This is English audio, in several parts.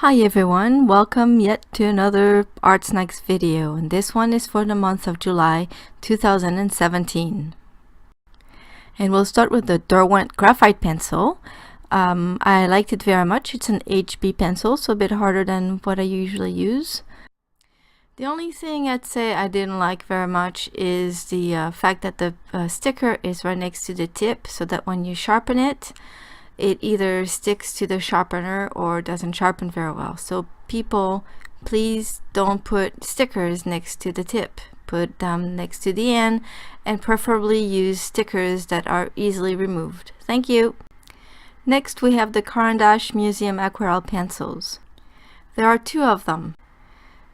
Hi everyone, welcome yet to another ArtSnacks video, and this one is for the month of July 2017. And we'll start with the Derwent Graphite pencil. I liked it very much. It's an HB pencil, so a bit harder than what I usually use. The only thing I'd say I didn't like very much is the fact that the sticker is right next to the tip, so that when you sharpen it, it either sticks to the sharpener or doesn't sharpen very well. So people, please don't put stickers next to the tip. Put them next to the end, and preferably use stickers that are easily removed. Thank you. Next we have the Caran Museum Aquarelle pencils. There are two of them.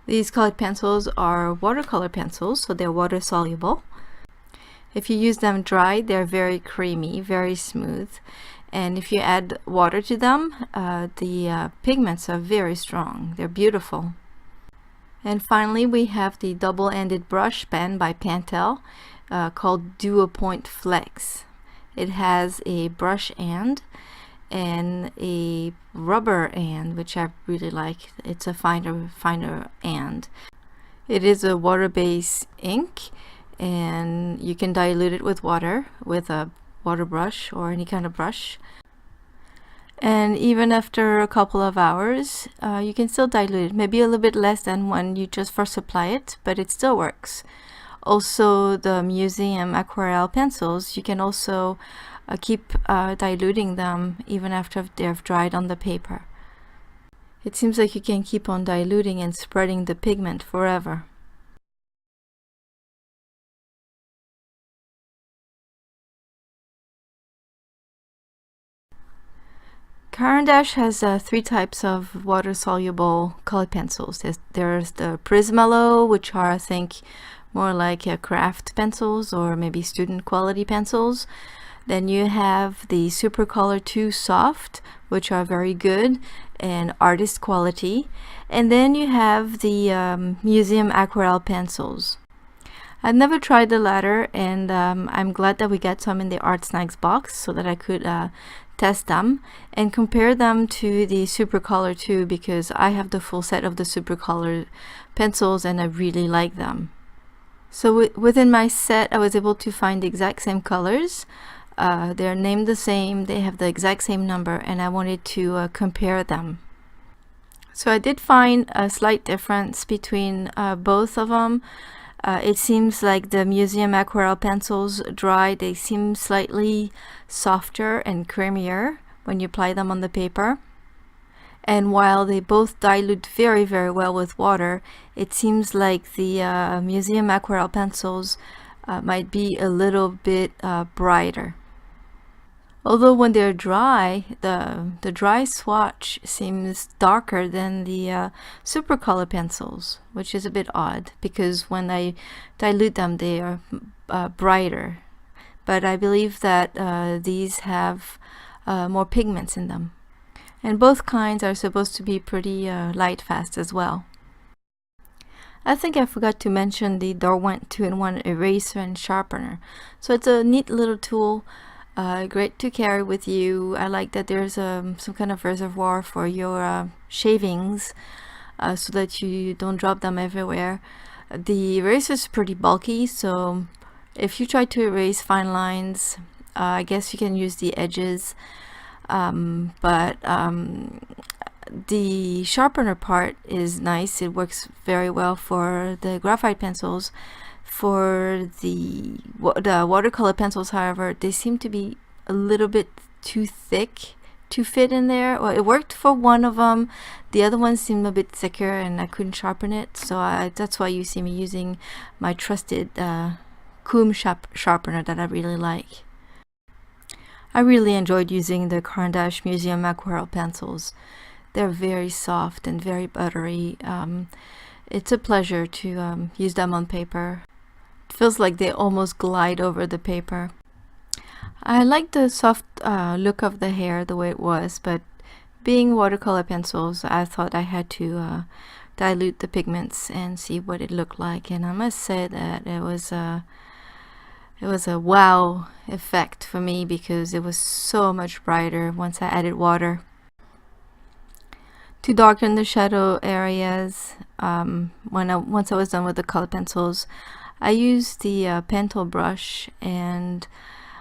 These colored pencils are watercolor pencils, so they're water soluble. If you use them dry, they're very creamy, very smooth. And if you add water to them, the pigments are very strong. They're beautiful. And finally, we have the double-ended brush pen by Pentel called Duopoint Flex. It has a brush end and a rubber end, which I really like. It's a finer end. It is a water-based ink, and you can dilute it with water with a water brush or any kind of brush, and even after a couple of hours you can still dilute it, maybe a little bit less than when you just first apply it, but it still works. Also, the Museum Aquarelle pencils, you can also keep diluting them even after they've dried on the paper. It seems like you can keep on diluting and spreading the pigment forever. Caran has three types of water-soluble colored pencils. There's the Prismallow, which are, I think, more like craft pencils or maybe student quality pencils. Then you have the Supracolor Soft II, which are very good and artist quality. And then you have the Museum Aquarelle pencils. I've never tried the latter, and I'm glad that we got some in the ArtSnacks box so that I could test them and compare them to the Supracolor 2, because I have the full set of the Supracolor pencils and I really like them. So within my set, I was able to find the exact same colors. They're named the same, they have the exact same number, and I wanted to compare them. So I did find a slight difference between both of them. It seems like the Museum Aquarelle pencils dry, they seem slightly softer and creamier when you apply them on the paper. And while they both dilute very well with water, it seems like the Museum Aquarelle pencils might be a little bit brighter. Although when they're dry, the dry swatch seems darker than the Supracolor pencils, which is a bit odd because when I dilute them they are brighter. But I believe that these have more pigments in them. And both kinds are supposed to be pretty light fast as well. I think I forgot to mention the Derwent 2-in-1 eraser and sharpener. So it's a neat little tool. Great to carry with you. I like that there's some kind of reservoir for your shavings so that you don't drop them everywhere. The eraser is pretty bulky, so if you try to erase fine lines, I guess you can use the edges, but the sharpener part is nice. It works very well for the graphite pencils. For the watercolor pencils, however, they seem to be a little bit too thick to fit in there. Well, it worked for one of them. The other one seemed a bit thicker and I couldn't sharpen it. So that's why you see me using my trusted comb sharpener that I really like. I really enjoyed using the Caran Museum Aquarelle pencils. They're very soft and very buttery. It's a pleasure to use them on paper. It feels like they almost glide over the paper. I like the soft look of the hair the way it was, but being watercolor pencils, I thought I had to dilute the pigments and see what it looked like. And I must say that it was a wow effect for me because it was so much brighter once I added water. to darken the shadow areas. Once I was done with the color pencils, I used the Pentel brush, and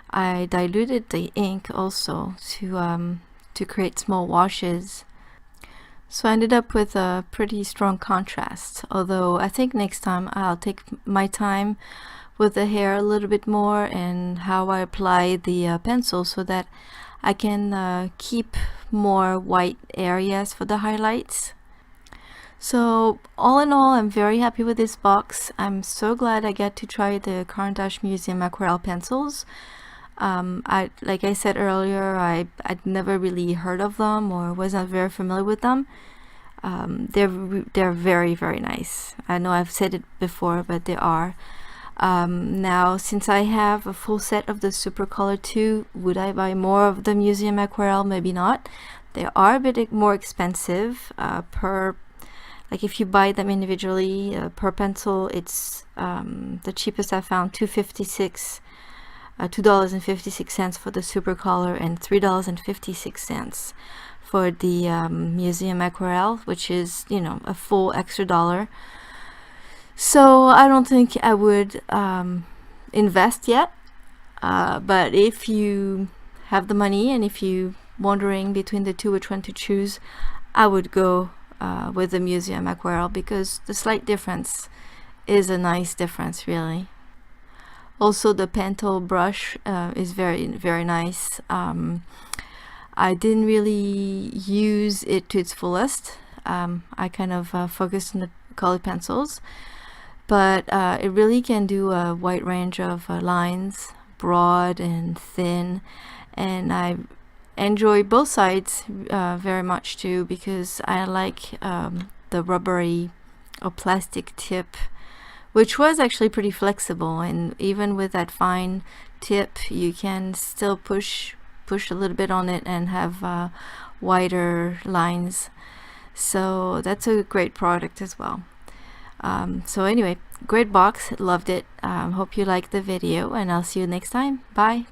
I diluted the ink also to create small washes. So I ended up with a pretty strong contrast, although I think next time I'll take my time with the hair a little bit more and how I apply the pencil so that I can keep more white areas for the highlights. So all in all, I'm very happy with this box. I'm so glad I get to try the Caran Museum Aquarelle pencils. Like I said earlier, I'd never really heard of them or was not very familiar with them. They're very, very nice. I know I've said it before, but they are. Now, since I have a full set of the Supracolor 2, would I buy more of the Museum Aquarelle? Maybe not. They are a bit more expensive like if you buy them individually per pencil. It's the cheapest I found, $2.56 for the Supracolor and $3.56 for the Museum Aquarelle, which is, you know, a full extra $1. So I don't think I would invest yet, but if you have the money and if you're wondering between the two which one to choose, I would go with the Museum Aquarelle, because the slight difference is a nice difference, really. Also, the Pentel brush is very, very nice. I didn't really use it to its fullest. I kind of focused on the colored pencils, but it really can do a wide range of lines, broad and thin, and I enjoy both sides very much too, because I like the rubbery or plastic tip, which was actually pretty flexible, and even with that fine tip you can still push a little bit on it and have wider lines. So that's a great product as well. So anyway, great box, loved it. Hope you liked the video, and I'll see you next time. Bye.